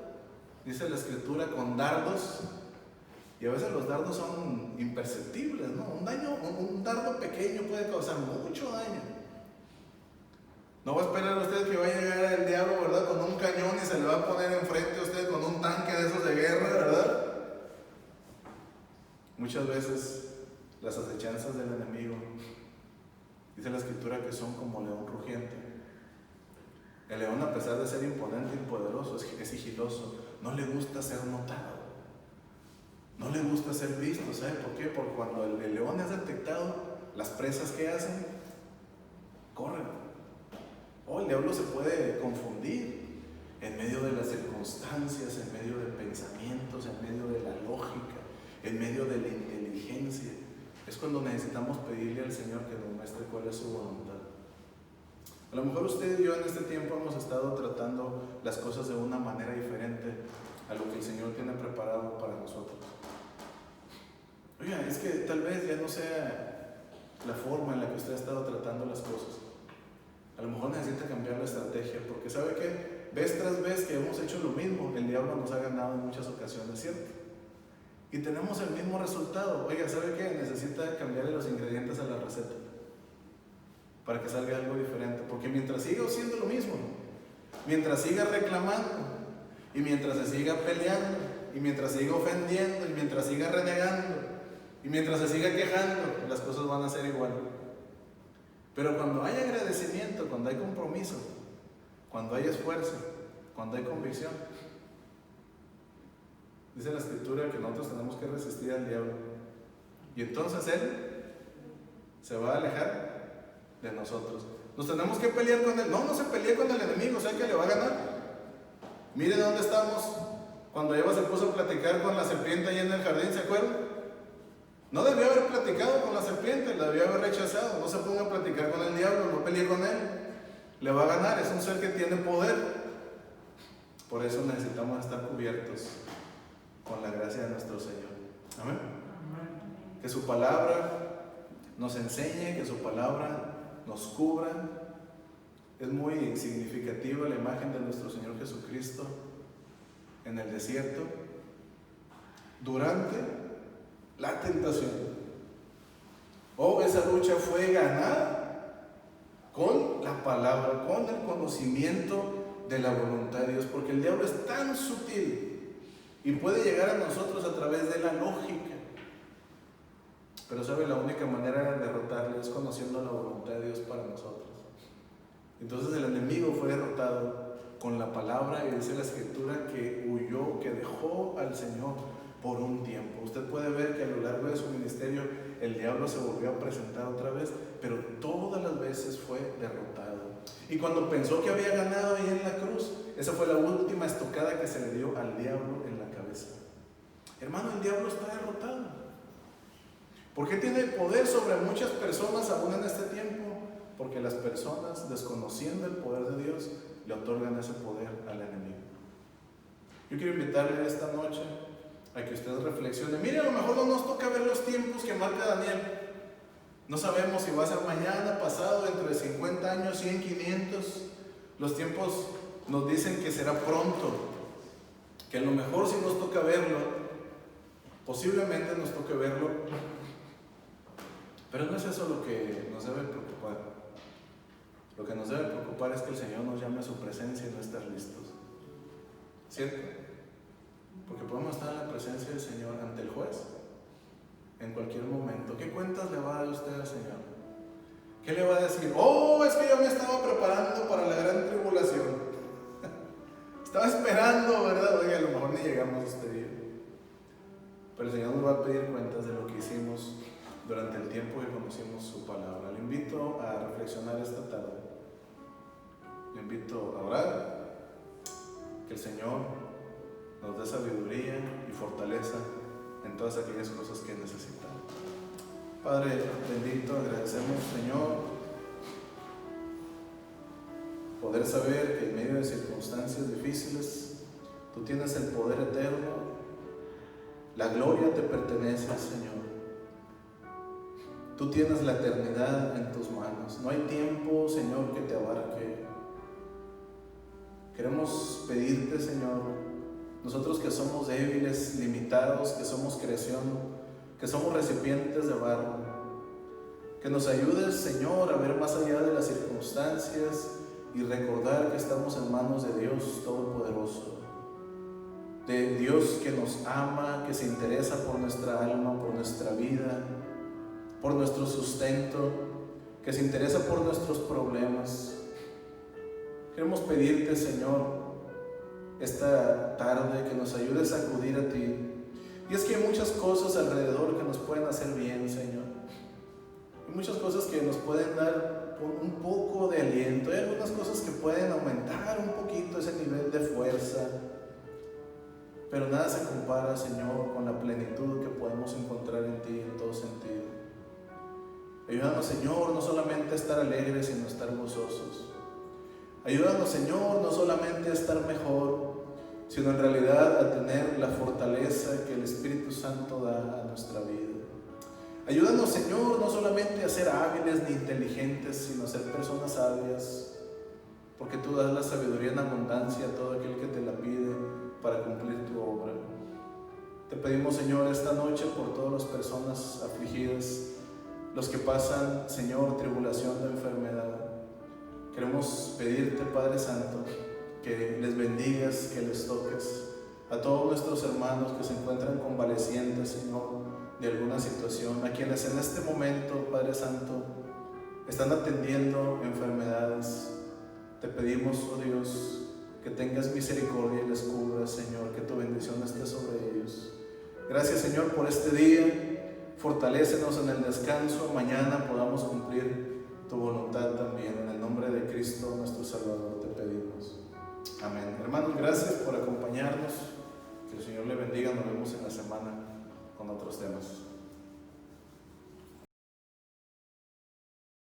dice la Escritura, con dardos. Y a veces los dardos son imperceptibles, ¿no? Un dardo pequeño puede causar mucho daño. No va a esperar usted que vaya a llegar el diablo, ¿verdad?, con un cañón y se le va a poner enfrente a usted con un tanque de esos de guerra, ¿verdad? Muchas veces las acechanzas del enemigo, dice la Escritura, que son como león rugiente. El león, a pesar de ser imponente y poderoso, es sigiloso. No le gusta ser notado. No le gusta ser visto. ¿Sabe por qué? Porque cuando el león es detectado, las presas que hacen, corren. El diablo se puede confundir en medio de las circunstancias, en medio de pensamientos, en medio de la lógica, en medio de la inteligencia. Es cuando necesitamos pedirle al Señor que nos muestre cuál es su voluntad. A lo mejor usted y yo en este tiempo hemos estado tratando las cosas de una manera diferente a lo que el Señor tiene preparado para nosotros. Oiga, es que tal vez ya no sea la forma en la que usted ha estado tratando las cosas. A lo mejor necesita cambiar la estrategia, porque ¿sabe qué? Vez tras vez que hemos hecho lo mismo, el diablo nos ha ganado en muchas ocasiones, ¿cierto? y tenemos el mismo resultado. Oiga, ¿sabe qué? Necesita cambiarle los ingredientes a la receta para que salga algo diferente, porque mientras siga haciendo lo mismo, mientras siga reclamando, y mientras se siga peleando, y mientras siga ofendiendo, y mientras siga renegando, y mientras se siga quejando, las cosas van a ser igual. Pero cuando hay agradecimiento, cuando hay compromiso, cuando hay esfuerzo, cuando hay convicción, dice la Escritura que nosotros tenemos que resistir al diablo, y entonces él se va a alejar de nosotros. Nos tenemos que pelear con él. No se pelee con el enemigo, o sea que le va a ganar. Mire dónde estamos cuando Eva se puso a platicar con la serpiente ahí en el jardín, ¿se acuerdan? No debió haber platicado con la serpiente, la debió haber rechazado. No se ponga a platicar con el diablo, no pelee con él, le va a ganar, es un ser que tiene poder. Por eso necesitamos estar cubiertos con la gracia de nuestro Señor. Amén. Que su palabra nos enseñe, que su palabra nos cubra. Es muy significativa la imagen de nuestro Señor Jesucristo en el desierto durante la tentación. Esa lucha fue ganada con la palabra, con el conocimiento de la voluntad de Dios, porque el diablo es tan sutil y puede llegar a nosotros a través de la lógica. Pero sabe, la única manera de derrotarle es conociendo la voluntad de Dios para nosotros. Entonces el enemigo fue derrotado con la palabra, y dice la Escritura que huyó, que dejó al Señor por un tiempo. Usted puede ver que a lo largo de su ministerio el diablo se volvió a presentar otra vez, pero todas las veces fue derrotado. Y cuando pensó que había ganado ahí en la cruz, esa fue la última estocada que se le dio al diablo en la cabeza. Hermano, el diablo está derrotado. ¿Por qué tiene poder sobre muchas personas aún en este tiempo? Porque las personas, desconociendo el poder de Dios, le otorgan ese poder al enemigo. Yo quiero invitarle esta noche a que usted reflexione. Mire, a lo mejor no nos toca ver los tiempos que marca Daniel. No sabemos si va a ser mañana, pasado, dentro de 50 años, 100, 500. Los tiempos nos dicen que será pronto, que a lo mejor si nos toca verlo, posiblemente nos toque verlo. Pero no es eso lo que nos debe preocupar. Lo que nos debe preocupar es que el Señor nos llame a su presencia y no estar listos. ¿Cierto? Porque podemos estar en la presencia del Señor ante el juez en cualquier momento. ¿Qué cuentas le va a dar usted al Señor? ¿Qué le va a decir? Es que yo me estaba preparando para la gran tribulación. Estaba esperando, ¿verdad? Oye, a lo mejor ni llegamos a este día. Pero el Señor nos va a pedir cuentas de lo que hicimos durante el tiempo que conocimos su palabra. Le invito a reflexionar esta tarde. Le invito a orar, que el Señor nos dé sabiduría y fortaleza en todas aquellas cosas que necesitamos. Padre bendito, agradecemos, Señor, poder saber que en medio de circunstancias difíciles tú tienes el poder eterno, la gloria te pertenece, Señor. Tú tienes la eternidad en tus manos. No hay tiempo, Señor, que te abarque. Queremos pedirte, Señor, nosotros que somos débiles, limitados, que somos creación, que somos recipientes de barro, que nos ayudes, Señor, a ver más allá de las circunstancias y recordar que estamos en manos de Dios Todopoderoso, de Dios que nos ama, que se interesa por nuestra alma, por nuestra vida, por nuestro sustento, que se interesa por nuestros problemas. Queremos pedirte, Señor, esta tarde que nos ayudes a acudir a ti. Y es que hay muchas cosas alrededor que nos pueden hacer bien, Señor. Hay muchas cosas que nos pueden dar un poco de aliento. Hay algunas cosas que pueden aumentar un poquito ese nivel de fuerza. Pero nada se compara, Señor, con la plenitud que podemos encontrar en ti en todo sentido. Ayúdanos, Señor, no solamente a estar alegres, sino a estar gozosos. Ayúdanos, Señor, no solamente a estar mejor, sino en realidad a tener la fortaleza que el Espíritu Santo da a nuestra vida. Ayúdanos, Señor, no solamente a ser hábiles ni inteligentes, sino a ser personas sabias, porque tú das la sabiduría en abundancia a todo aquel que te la pide para cumplir tu obra. Te pedimos, Señor, esta noche por todas las personas afligidas, los que pasan, Señor, tribulación de enfermedad. Queremos pedirte, Padre Santo, que les bendigas, que les toques a todos nuestros hermanos que se encuentran convalecientes, Señor, de alguna situación, a quienes en este momento, Padre Santo, están atendiendo enfermedades. Te pedimos, oh Dios, que tengas misericordia y les cubras, Señor, que tu bendición esté sobre ellos. Gracias, Señor, por este día. Fortalécenos en el descanso. Mañana podamos cumplir tu voluntad también. En el nombre de Cristo, nuestro Salvador, te pedimos. Amén. Hermanos, gracias por acompañarnos. Que el Señor le bendiga. Nos vemos en la semana con otros temas.